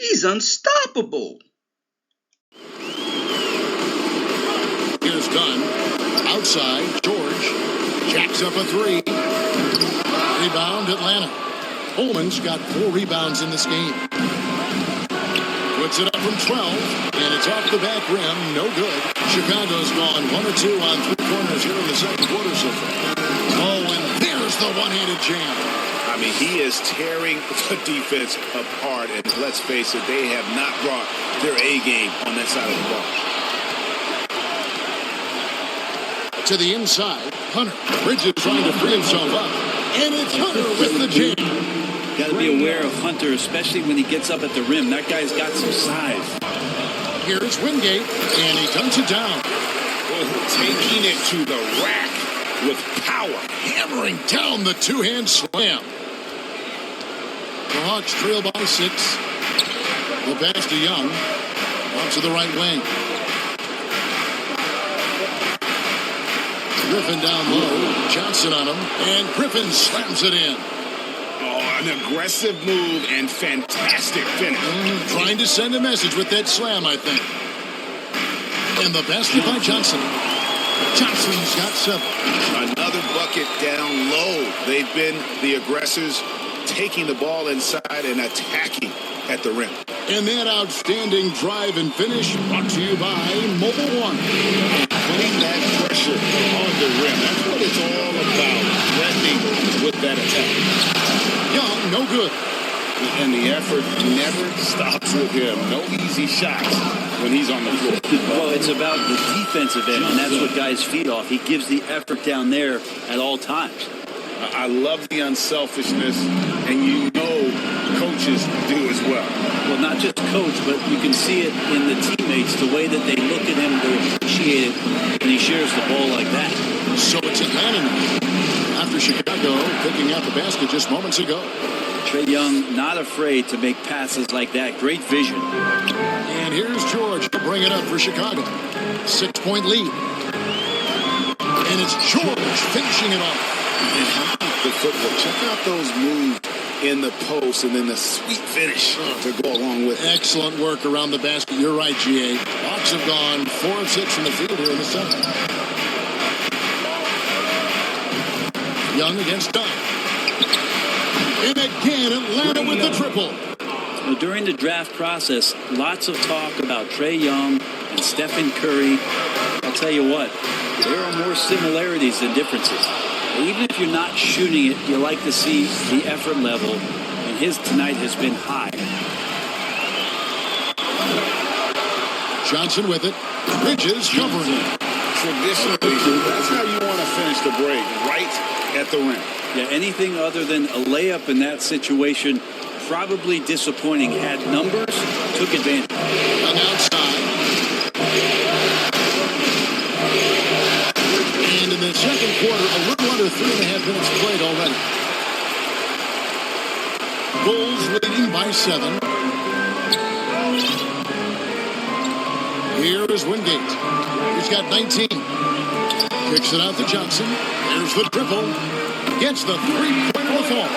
He's unstoppable. Here's Dunn. Outside, George. Jacks up a three. Rebound, Atlanta. Holman's got 4 rebounds in this game. Puts it up from 12, and it's off the back rim. No good. Chicago's gone 1 or 2 on 3 corners here in the second quarter so far. Oh, and there's the one-handed jam. I mean, he is tearing the defense apart, and let's face it, they have not brought their A game on that side of the ball. To the inside, Hunter. Bridges trying to free himself up, and it's Hunter with the jam. Got to be aware of Hunter, especially when he gets up at the rim. That guy's got some size. Here's Wingate, and he dunks it down. Taking it to the rack with power. Hammering down the two-hand slam. The Hawks trail by 6. The pass to Young. Out to the right wing. Griffin down low. Johnson on him. And Griffin slams it in. An aggressive move and fantastic finish. Trying to send a message with that slam, I think. And the basket by Johnson. Johnson's got 7. Another bucket down low. They've been the aggressors, taking the ball inside and attacking at the rim. And that outstanding drive and finish brought to you by Mobile One. Putting that pressure on the rim. That's what it's all about. Threatening with that attack. Young, no good. And the effort never stops with him. No easy shots when he's on the floor. Well, it's about the defensive end, and that's what guys feed off. He gives the effort down there at all times. I love the unselfishness, and you know coaches do as well. Well, not just coach, but you can see it in the teammates, the way that they look at him, they appreciate it, and he shares the ball like that. So it's Atlanta now. After Chicago picking out the basket just moments ago. Trae Young not afraid to make passes like that. Great vision. And here's George to bring it up for Chicago. 6-point lead. And it's George finishing it off. And how about the footwork? Check out those moves in the post and then the sweet finish to go along with it. Excellent work around the basket. You're right, GA. Hawks have gone 4 of 6 from the field here in the second. Young against Dunn. And again, Atlanta with the triple. Well, during the draft process, lots of talk about Trae Young and Stephen Curry. I'll tell you what, there are more similarities than differences. Even if you're not shooting it, you like to see the effort level, and his tonight has been high. Johnson with it. Bridges covering it. Traditionally, that's how you want to finish the break, right at the rim. Yeah, anything other than a layup in that situation, probably disappointing. Had numbers, took advantage. On the outside. And in the second quarter, a little under 3.5 minutes played already. Bulls leading by 7. Here is Wingate. He's got 19. Kicks it out to Johnson. There's the triple. Gets the three-pointer to fall.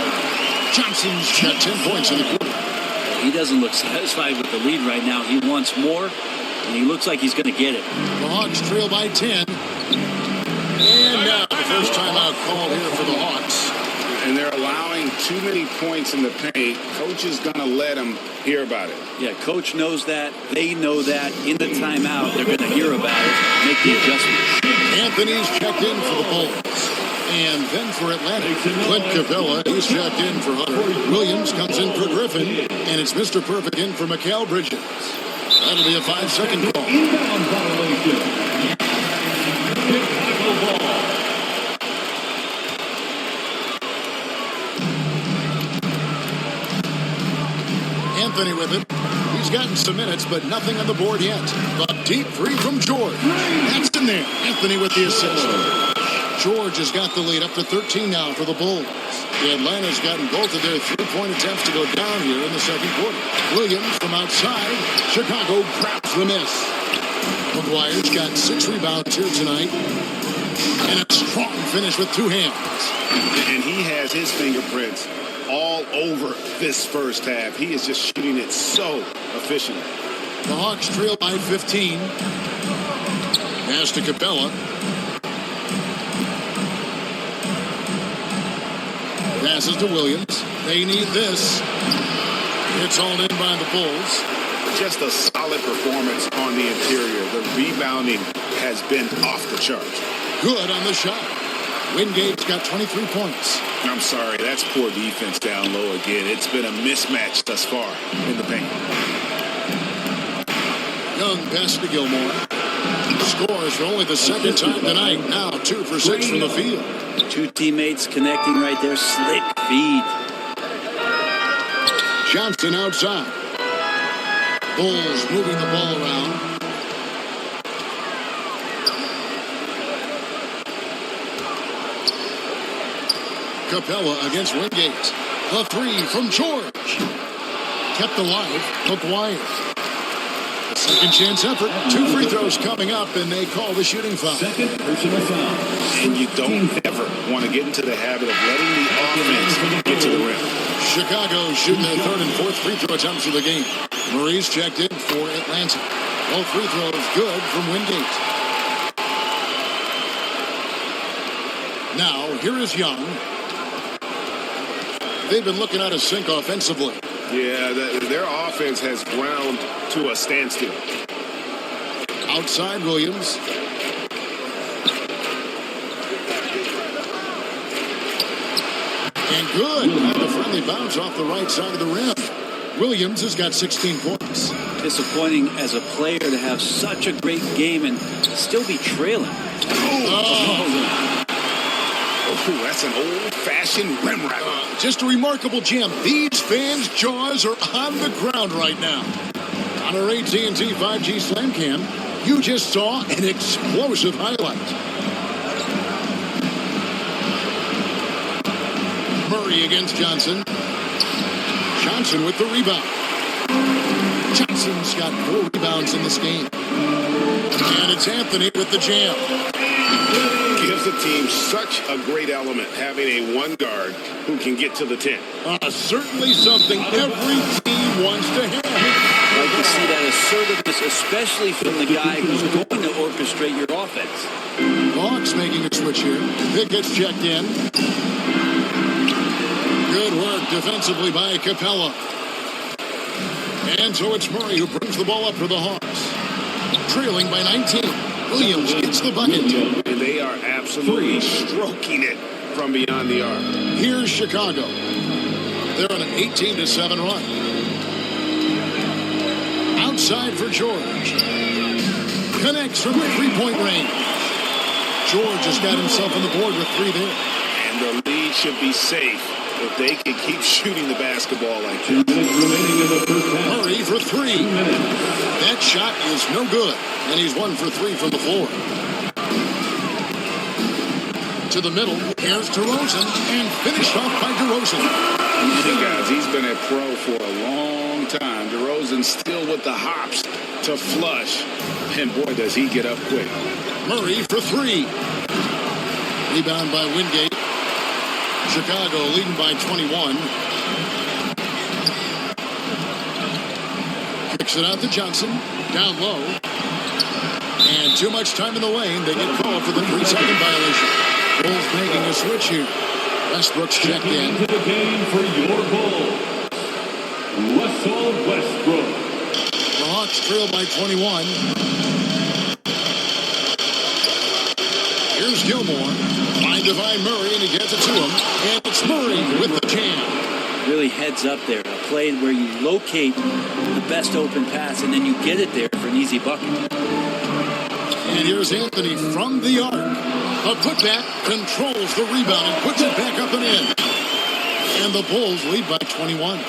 Johnson's got 10 points in the quarter. He doesn't look satisfied with the lead right now. He wants more, and he looks like he's going to get it. The Hawks trail by 10. And now the first timeout call here for the Hawks. And they're allowing too many points in the paint. Coach is going to let them hear about it. Yeah, coach knows that. They know that. In the timeout, they're going to hear about it, make the adjustments. Anthony's checked in for the Bulls. And then for Atlanta, Clint Capella, he's checked in for Hunter. Williams comes in for Griffin. And it's Mr. Perfect in for Mikal Bridges. That'll be a 5-second call. Inbound violation. Anthony with it. He's gotten some minutes, but nothing on the board yet. The deep three from George. That's in there. Anthony with the assist. George has got the lead up to 13 now for the Bulls. Atlanta's gotten both of their three-point attempts to go down here in the second quarter. Williams from outside. Chicago grabs the miss. McGuire's got 6 rebounds here tonight. And a strong finish with 2 hands. And he has his fingerprints all over this first half. He is just shooting it so efficiently. The Hawks trail by 15. Pass to Capella. Passes to Williams. They need this. It's hauled in by the Bulls. Just a solid performance on the interior. The rebounding has been off the charts. Good on the shot. Wingate's got 23 points. I'm sorry, that's poor defense down low again. It's been a mismatch thus far in the paint. Young pass to Gilmore. Scores for only the second time tonight. Now 2 for 6 from the field. Two teammates connecting right there. Slick feed. Johnson outside. Bulls moving the ball around. Capella against Wingate. The 3 from George. Kept alive. McGuire. A second chance effort. 2 free throws coming up, and they call the shooting foul. Second personal foul. And you don't ever want to get into the habit of letting the offense get to the rim. Chicago shooting their 3rd and 4th free throw attempts of the game. Murray's checked in for Atlanta. All free throws good from Wingate. Now, here is Young. They've been looking out of sync offensively. Yeah, their offense has ground to a standstill. Outside Williams. And good. Had the friendly bounce off the right side of the rim. Williams has got 16 points. Disappointing as a player to have such a great game and still be trailing. Oh, that's an old-fashioned rim rattler. Just a remarkable jam. These fans' jaws are on the ground right now. On our AT&T 5G Slam Cam, you just saw an explosive highlight. Murray against Johnson. Johnson with the rebound. Johnson's got 4 rebounds in this game. And it's Anthony with the jam. Gives the team such a great element having a one guard who can get to the 10. Certainly something every team wants to have. Like to see that assertiveness, especially from the guy who's going to orchestrate your offense. Hawks making a switch here. Pickett's checked in. Good work defensively by Capella. And so it's Murray who brings the ball up for the Hawks. Trailing by 19. Williams gets the bucket. And they are absolutely stroking it from beyond the arc. Here's Chicago. They're on an 18-7 run. Outside for George. Connects from the 3-point range. George has got himself on the board with 3 there. And the lead should be safe if they can keep shooting the basketball like this. 2 minutes remaining in the first half. Murray for 3. That shot is no good. And he's 1 for 3 from the floor. To the middle. Here's DeRozan. And finished off by DeRozan. Hey guys, he's been a pro for a long time. DeRozan still with the hops to flush. And boy, does he get up quick. Murray for 3. Rebound by Wingate. Chicago leading by 21. Kicks it out to Johnson. Down low. And too much time in the lane. They get called for the 3-second violation. Bulls making a switch here. Westbrook's checked in. Into the game for your Bulls, Russell Westbrook. The Hawks trail by 21. Here's Gilmore. Find Divine Murray, and he gets it to him. And it's Murray with the jam. Really heads up there. A play where you locate the best open pass and then you get it there for an easy bucket. And here's Anthony from the arc. A putback, controls the rebound and puts it back up and in. And the Bulls lead by 21.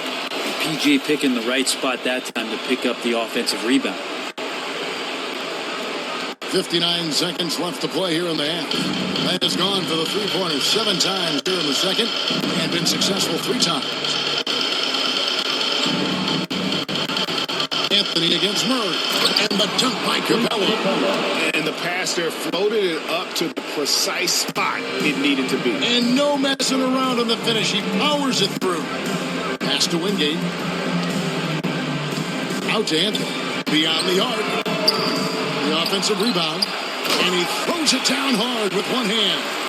PG picking the right spot that time to pick up the offensive rebound. 59 seconds left to play here in the half. That has gone for the 3-pointer 7 times here in the second and been successful 3 times. Anthony against Murray. And the dunk by Capella. And the pass there floated it up to the precise spot it needed to be. And no messing around on the finish. He powers it through. Pass to Wingate. Out to Anthony. Beyond the arc. The offensive rebound. And he throws it down hard with one hand.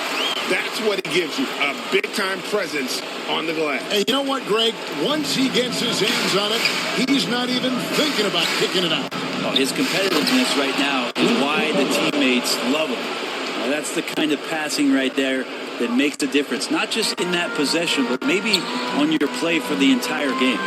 That's what it gives you, a big-time presence on the glass. And you know what, Greg? Once he gets his hands on it, he's not even thinking about kicking it out. Oh, his competitiveness right now is why the teammates love him. Now, that's the kind of passing right there that makes the difference, not just in that possession, but maybe on your play for the entire game.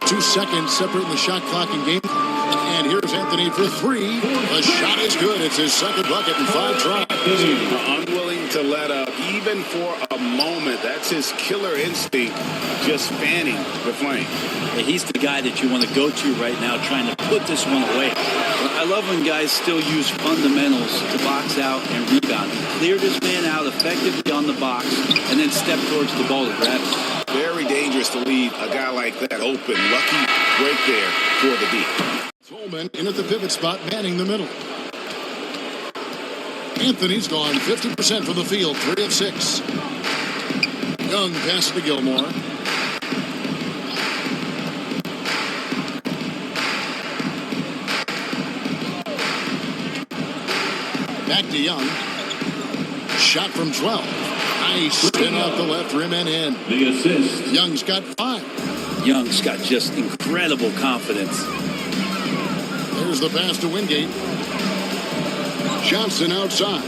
2 seconds separating the shot clock and game. And here's Anthony for three. The shot is good. It's his second bucket in 5 tries. Unwilling to let up, even for a moment. That's his killer instinct, just fanning the flame. Yeah, he's the guy that you want to go to right now, trying to put this one away. I love when guys still use fundamentals to box out and rebound. He cleared his man out effectively on the box and then stepped towards the ball to grab it. Very dangerous to leave a guy like that open. Lucky break there for the D. Coleman in at the pivot spot, manning the middle. Anthony's gone 50% from the field, 3 of 6. Young pass to Gilmore. Back to Young. Shot from 12. Nice spin out the left rim and in. The assist. Young's got 5. Young's got just incredible confidence. There's the pass to Wingate. Johnson outside.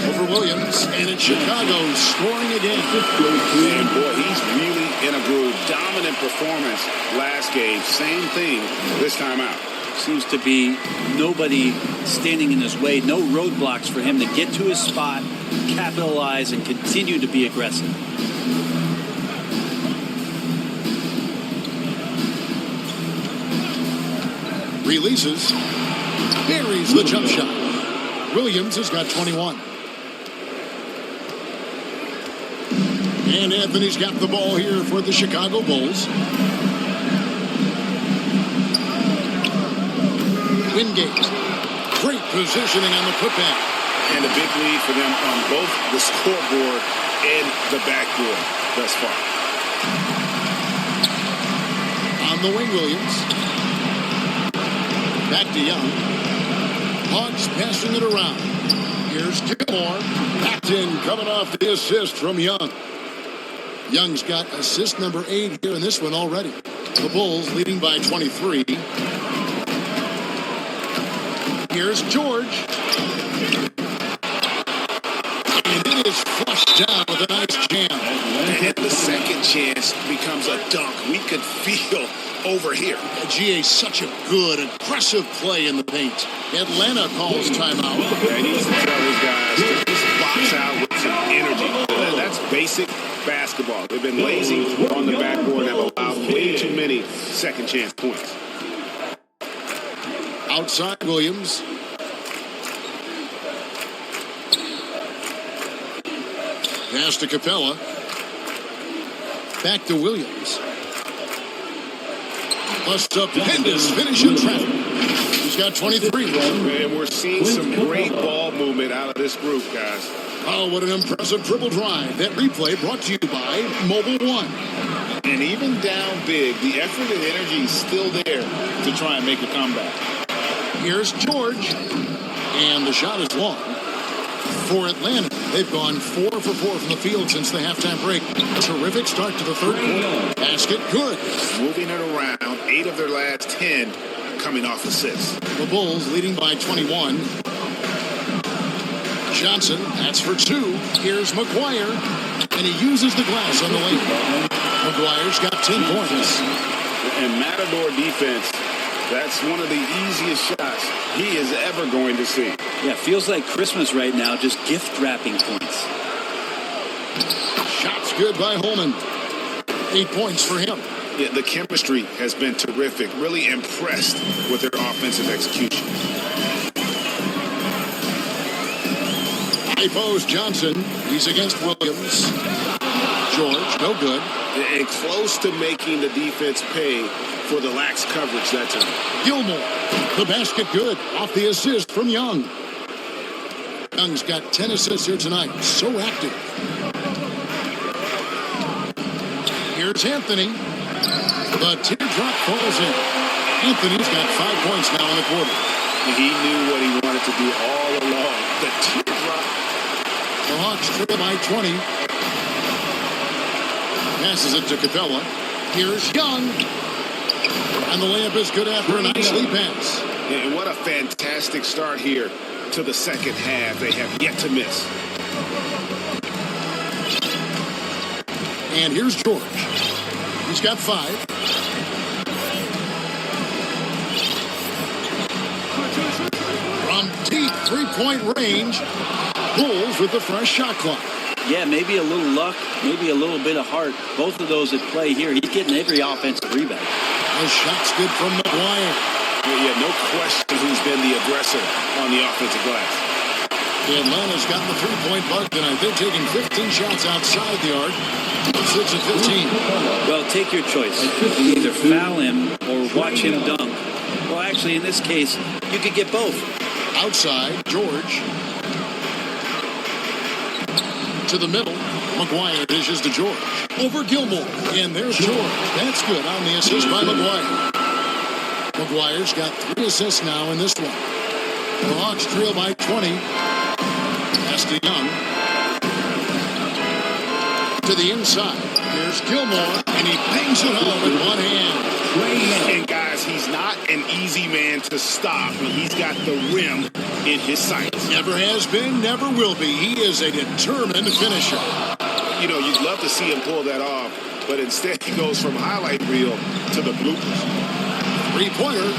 Over Williams. And it's Chicago scoring again. And boy, he's really in a groove. Dominant performance last game. Same thing this time out. Seems to be nobody standing in his way. No roadblocks for him to get to his spot, capitalize, and continue to be aggressive. Releases. Buries the jump shot. Williams has got 21. And Anthony's got the ball here for the Chicago Bulls. Wingate. Great positioning on the putback. And a big lead for them on both the scoreboard and the backboard thus far. On the wing, Williams. Back to Young. Hawks passing it around. Here's Gilmore. Backed in, coming off the assist from Young. Young's got assist number 8 here in this one already. The Bulls leading by 23. Here's George. And it is flushed down with a nice jam. And the second chance becomes a dunk. We could feel over here. GA, such a good, aggressive play in the paint. Atlanta calls timeout. Yeah, he needs to tell his guys to just box out with some energy. That's basic basketball. They've been lazy on the backboard and have allowed way too many second chance points. Outside Williams. Pass to Capella. Back to Williams. Busts up Hendis, finish in traffic. He's got 23. And we're seeing some great ball movement out of this group, guys. Oh, what an impressive dribble drive. That replay brought to you by Mobile One. And even down big, the effort and energy is still there to try and make a comeback. Here's George. And the shot is long. For Atlanta, they've gone 4 for 4 from the field since the halftime break. Terrific start to the third quarter. Basket good. Moving it around, 8 of their last 10 coming off assists. The Bulls leading by 21. Johnson, that's for 2. Here's McGuire. And he uses the glass on the lane. McGuire's got 10 points. And Matador defense, that's one of the easiest shots he is ever going to see. Yeah, feels like Christmas right now, just gift wrapping points. Shots good by Holman. 8 points for him. Yeah, the chemistry has been terrific. Really impressed with their offensive execution. High post Johnson. He's against Williams. George, no good. And close to making the defense pay for the lax coverage that time. Gilmore, the basket good, off the assist from Young. Young's got 10 assists here tonight, so active. Here's Anthony. The teardrop falls in. Anthony's got 5 points now in the quarter. He knew what he wanted to do all along. The teardrop. The Hawks trail by 20. Passes it to Capella. Here's Young. And the layup is good after a nice lead pass. And what a fantastic start here to the second half. They have yet to miss. And here's George. He's got 5. From deep three-point range, Bulls with the fresh shot clock. Yeah, maybe a little luck, maybe a little bit of heart. Both of those at play here. He's getting every offensive rebound. The shot's good from McGuire. Yeah, no question who's been the aggressor on the offensive glass. Atlanta's gotten the three-point bug tonight. They're taking 15 shots outside the arc. 6 of 15. Well, take your choice. You either foul him or watch him dunk. Well, actually, in this case, you could get both. Outside, George. To the middle. McGuire dishes to George. Over Gilmore. And there's George. That's good on the assist by McGuire. McGuire's got 3 assists now in this one. The Hawks trail by 20. Pass to Young. To the inside. Here's Gilmore. And he bangs it home with one hand. And guys, he's not an easy man to stop. He's got the rim in his sights. Never has been, never will be. He is a determined finisher. You know, you'd love to see him pull that off, but instead he goes from highlight reel to the bloopers. Three-pointer.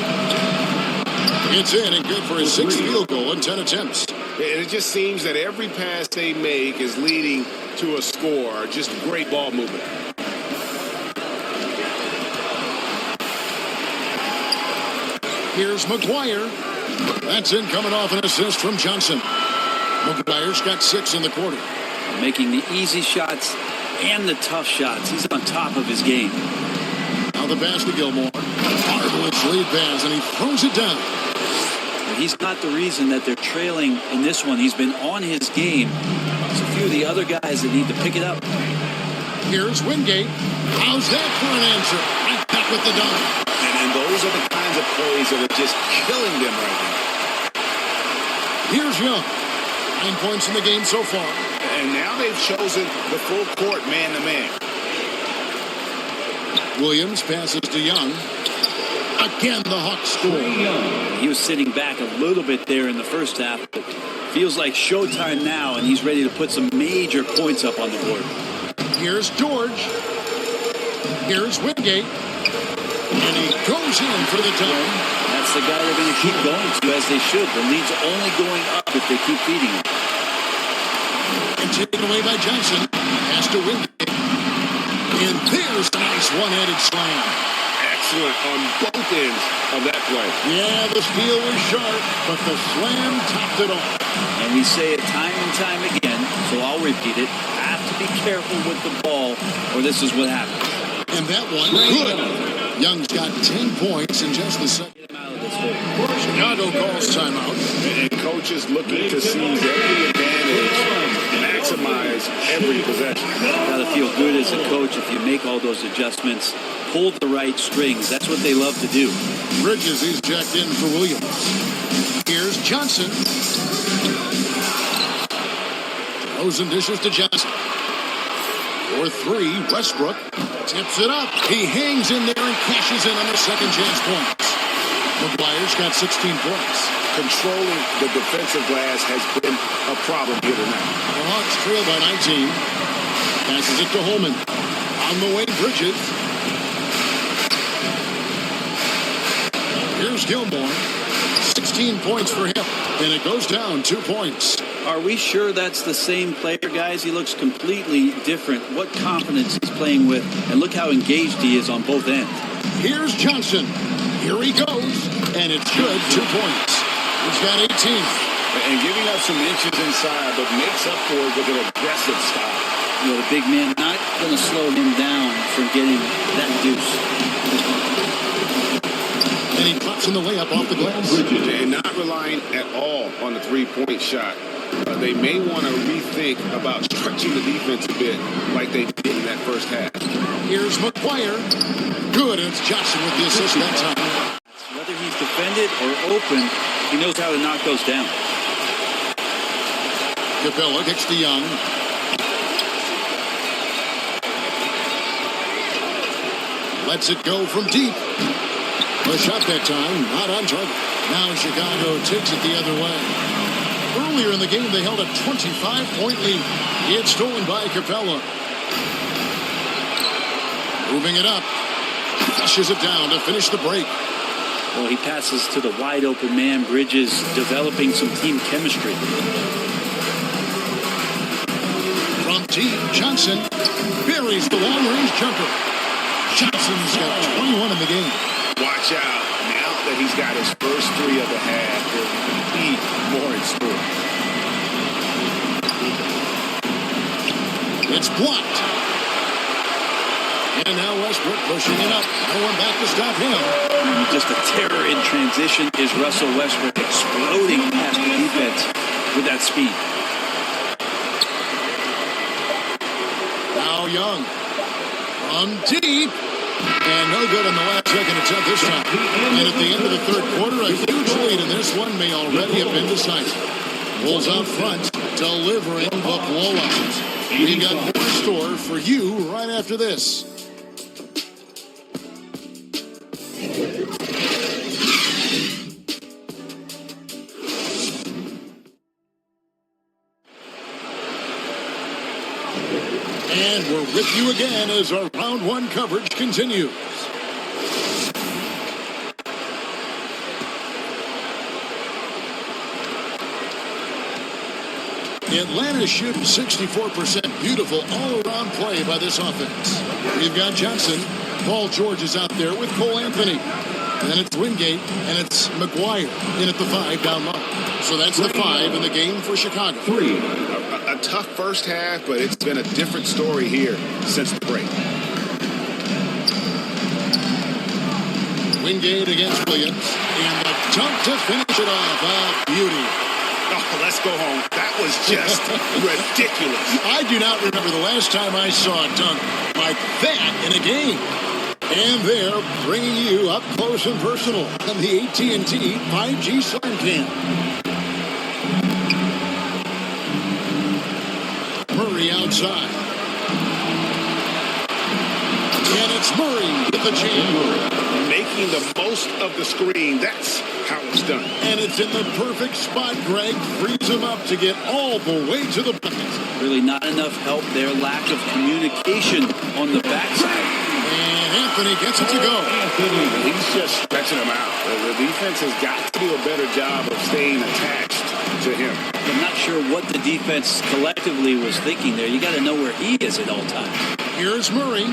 It's in and good for his 6th field goal in 10 attempts. And it just seems that every pass they make is leading to a score. Just great ball movement. Here's McGuire. That's in coming off an assist from Johnson. McGuire's got 6 in the quarter. Making the easy shots and the tough shots. He's on top of his game. Now the pass to Gilmore. Marvelous lead pass, and he throws it down. He's not the reason that they're trailing in this one. He's been on his game. There's a few of the other guys that need to pick it up. Here's Wingate. How's that for an answer? Right back with the dunk. And those are the kinds of plays that are just killing them right now. Here's Young. 9 points in the game so far. And now they've chosen the full court man-to-man. Williams passes to Young. Again, the Hawks score. He was sitting back a little bit there in the first half, but feels like showtime now, and he's ready to put some major points up on the board. Here's George. Here's Wingate. And he goes in for the dunk. That's the guy they're going to keep going to, as they should. The lead's only going up if they keep feeding him. And taken away by Johnson. Pass to Wingate. And there's a nice one-handed slam. Excellent on both ends of that play. Yeah, the steal was sharp, but the slam topped it off. And we say it time and time again, so I'll repeat it. Have to be careful with the ball, or this is what happens. And that one, good. Young's got 10 points in just the second. Get him out of this hole. Chicago calls timeout. And coaches looking to seize every advantage, maximize every possession. Got to feel good as a coach if you make all those adjustments. Pull the right strings. That's what they love to do. Bridges is jacked in for Williams. Here's Johnson. Throws and dishes to Johnson. For 3, Westbrook tips it up. He hangs in there and cashes in on the second chance points. McGuire's got 16 points. Controlling the defensive glass has been a problem here tonight. The Hawks trail by 19. Passes it to Holman. On the way, Bridges. Here's Gilmore. 16 points for him. And it goes down 2 points. Are we sure that's the same player, guys? He looks completely different. What confidence he's playing with, and look how engaged he is on both ends. Here's Johnson. Here he goes, and it's good. 2 points. He's got 18. And giving up some inches inside, but makes up for it with an aggressive style. You know, the big man not going to slow him down from getting that deuce. And he drops in the layup off the glass. And not relying at all on the three-point shot. They may want to rethink about stretching the defense a bit like they did in that first half. Here's McGuire. Good, and it's Johnson with the assist that time. Whether he's defended or open, he knows how to knock those down. Capella kicks to Young. Lets it go from deep. A shot that time, not on target. Now Chicago takes it the other way. Earlier in the game, they held a 25-point lead. It's stolen by Capella. Moving it up. Flushes it down to finish the break. Well, he passes to the wide open man. Bridges developing some team chemistry. From deep, Johnson buries the long-range jumper. Johnson's got 21 in the game. Watch out. Now that he's got his first three of the half, there'll be more in store. It's blocked. And now Westbrook pushing it up. No one back to stop him. Just a terror in transition is Russell Westbrook, exploding past the defense with that speed. Now Young. From deep. And no good on the last second attempt this time. And at the end of the third quarter, a huge lead, and this one may already have been decided. Bulls out front, delivering the blowout. We got more in store for you right after this. And we're with you again as our round one coverage continues. Atlanta shooting 64%. Beautiful all-around play by this offense. We've got Johnson. Paul George is out there with Cole Anthony. And then it's Wingate, and it's McGuire in at the 5 down low. So that's the 5 in the game for Chicago. A tough first half, but it's been a different story here since the break. Wingate against Williams. And the dunk to finish it off. Beauty. Oh, let's go home. That was just ridiculous. I do not remember the last time I saw a dunk like that in a game. And they're bringing you up close and personal on the AT&T 5G Slam Cam. Murray outside. And it's Murray with the jam. Making the most of the screen. That's how it's done. And it's in the perfect spot. Greg frees him up to get all the way to the bucket. Really not enough help there. Lack of communication on the backside. And Anthony gets it to go. He's just stretching him out. The defense has got to do a better job of staying attached to him. I'm not sure what the defense collectively was thinking there. You got to know where he is at all times. Here's Murray.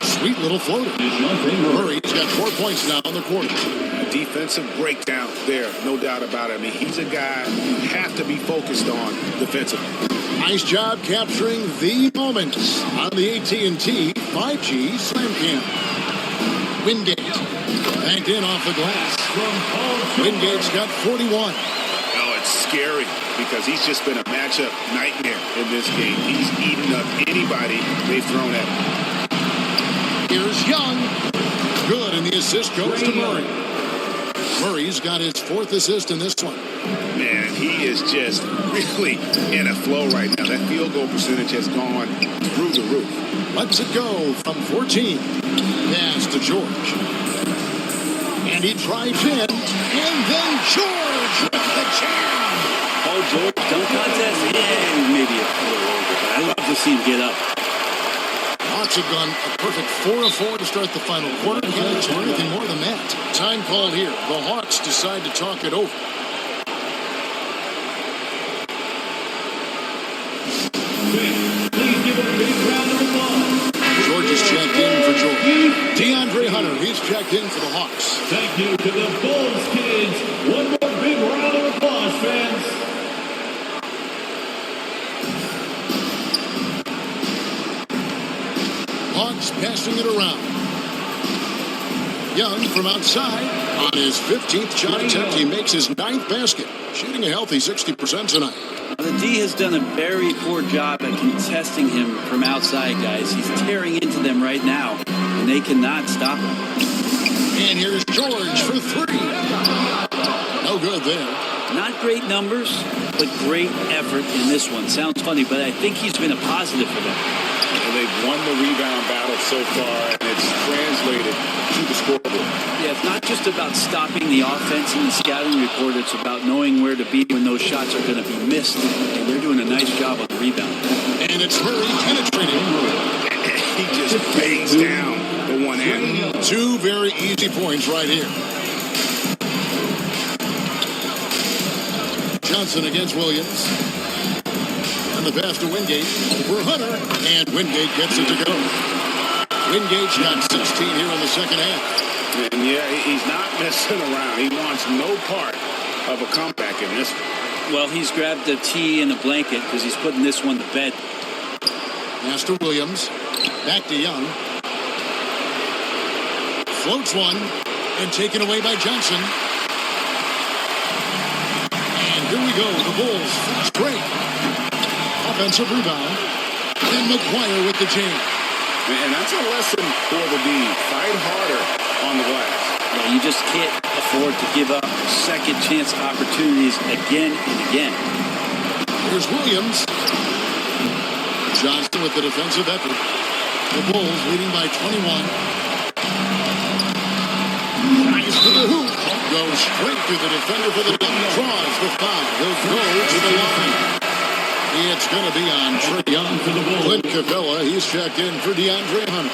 Sweet little floater. Murray's got 4 points now in the quarter. A defensive breakdown there, no doubt about it. I mean, he's a guy you have to be focused on defensively. Nice job capturing the moments on the AT&T 5G Slam Cam. Wingate banked in off the glass. Wingate's got 41. Oh, it's scary because he's just been a matchup nightmare in this game. He's eaten up anybody they've thrown at him. Here's Young. Good, and the assist goes to Murray. Murray's got his 4th assist in this one. Man, he is just really in a flow right now. That field goal percentage has gone through the roof. Lets it go from 14. Pass to George. And he drives in. And then George with the jam. Paul George, dunk contest? Yeah, maybe a little over, but I love to see him get up. Hawks have gone a perfect 4 of 4 to start the final quarter. Can't ask for anything more than that. Time called here. The Hawks decide to talk it over. Please give him a big round of applause. George is checked in for George. DeAndre Hunter, he's checked in for the Hawks. Thank you to the Bulls kids. One more big round of applause, fans. Hawks passing it around. Young from outside on his 15th shot attempt. He makes his 9th basket, shooting a healthy 60% tonight. The D has done a very poor job at contesting him from outside, guys. He's tearing into them right now, and they cannot stop him. And here's George for 3. No good there. Not great numbers, but great effort in this one. Sounds funny, but I think he's been a positive for them. And they've won the rebound battle so far, and it's translated to the scoreboard. Yeah, it's not just about stopping the offense in the scouting report. It's about knowing where to be when those shots are going to be missed. And they're doing a nice job on the rebound. And it's Murray penetrating. He just bangs down the one hand. 2 very easy points right here. Johnson against Williams. And the pass to Wingate over Hunter. And Wingate gets it to go. Wingate's got 16 here in the second half. And yeah, he's not messing around. He wants no part of a comeback in this one. Well, he's grabbed the tee and the blanket because he's putting this one to bed. Pass to Williams. Back to Young. Floats one. And taken away by Johnson. And here we go. The Bulls fast break. Offensive rebound. And McGuire with the jam. And that's a lesson for the D. Fight harder on the glass. Yeah, you just can't afford to give up second chance opportunities again and again. Here's Williams. Johnson with the defensive effort. The Bulls leading by 21. Nice to the hoop. Goes straight to the defender for the dunk. Draws the foul. He'll go to the line. It's going to be on Trae Young for the Bulls. Clint Capella, he's checked in for DeAndre Hunter.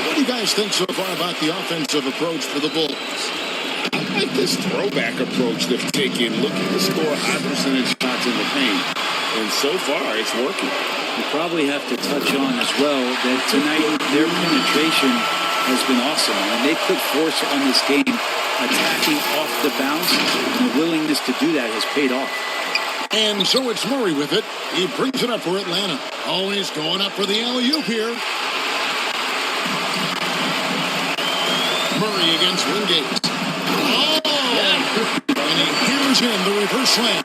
What do you guys think so far about the offensive approach for the Bulls? I like this throwback approach they've taken, looking to score high percentage shots in the paint. And so far, it's working. You probably have to touch on as well that tonight their penetration has been awesome. And they put force on this game, attacking off the bounce. And the willingness to do that has paid off. And so it's Murray with it. He brings it up for Atlanta. Always going up for the alley-oop here. Murray against Wingate. Oh! And he hears in the reverse slam.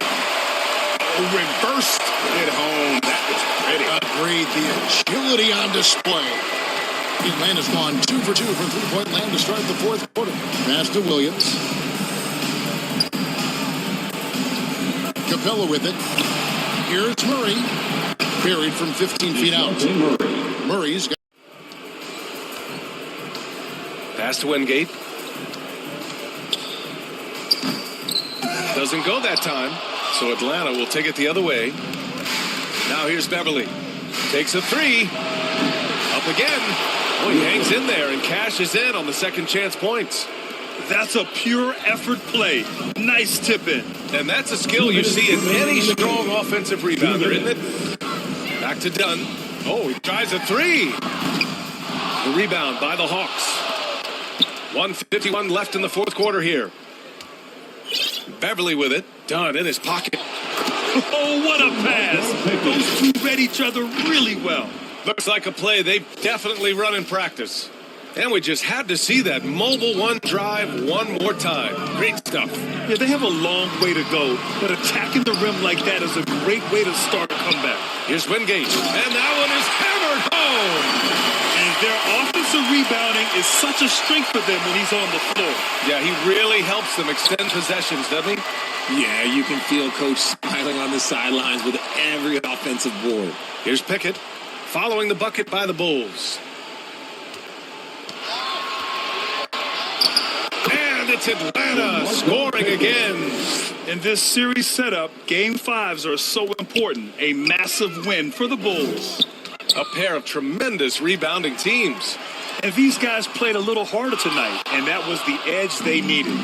Reversed it home. That was pretty. Agreed. The agility on display. Atlanta's gone 2 for 2 from three-point land to start the fourth quarter. Pass to Williams. Capella with it. Here it's Murray. Buried from 15 feet out. Murray's got. Pass to Wingate. Doesn't go that time, so Atlanta will take it the other way. Now here's Beverly. Takes a 3. Up again. Oh, he hangs in there and cashes in on the second chance points. That's a pure effort play. Nice tip in. And that's a skill you see in any strong offensive rebounder, isn't it? Back to Dunn. Oh, he tries a 3. The rebound by the Hawks. 1:51 left in the fourth quarter here. Beverly with it. Dunn in his pocket. Oh, what a pass. Those two read each other really well. Looks like a play they've definitely run in practice. And we just had to see that mobile one drive one more time. Great stuff. Yeah, they have a long way to go, but attacking the rim like that is a great way to start a comeback. Here's Wingate, and that one is hammered home. And their offensive rebounding is such a strength for them when he's on the floor. Yeah, he really helps them extend possessions, doesn't he? Yeah, you can feel Coach smiling on the sidelines with every offensive board. Here's Pickett, following the bucket by the Bulls. And it's Atlanta scoring again. In this series setup, Game 5s are so important. A massive win for the Bulls. A pair of tremendous rebounding teams. And these guys played a little harder tonight, and that was the edge they needed.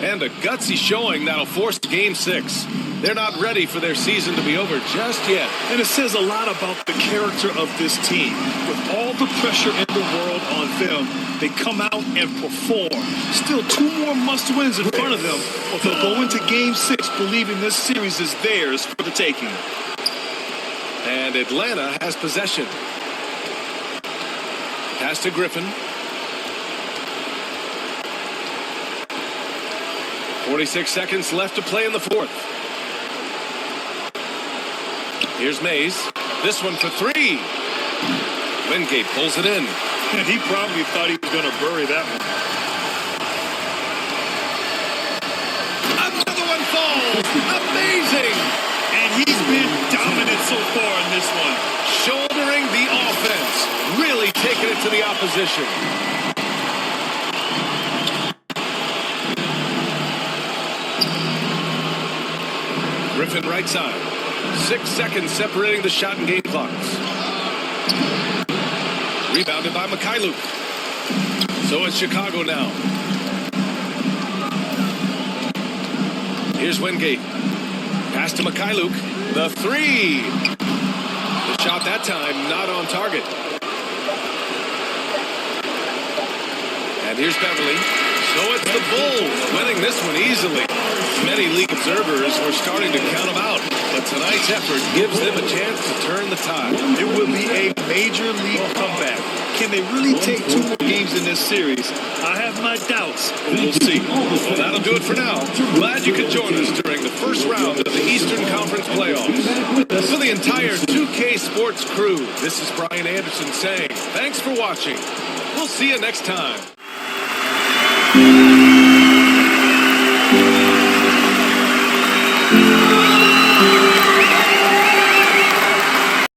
And a gutsy showing that'll force Game 6. They're not ready for their season to be over just yet. And it says a lot about the character of this team. With all the pressure in the world on them, they come out and perform. Still 2 more must-wins in front of them, but they'll go into Game 6 believing this series is theirs for the taking. And Atlanta has possession. Pass to Griffin. 46 seconds left to play in the fourth. Here's Mays. This one for three. Wingate pulls it in. And he probably thought he was going to bury that one. Another one falls. Amazing. And he's been dominant so far in this one. Shouldering the offense. Really taking it to the opposition. Griffin right side. 6 seconds separating the shot and game clocks. Rebounded by Mikhailuk. So it's Chicago now. Here's Wingate. Pass to Mikhailuk. The three. The shot that time not on target. And here's Beverly. So it's the Bulls winning this one easily. Many league observers were starting to count them out, but tonight's effort gives them a chance to turn the tide. It will be a major league comeback. Can they really take 2 more games in this series? I have my doubts, but we'll see. Well, that'll do it for now. Glad you could join us during the first round of the Eastern Conference playoffs. For the entire 2K Sports crew, this is Brian Anderson saying thanks for watching. We'll see you next time.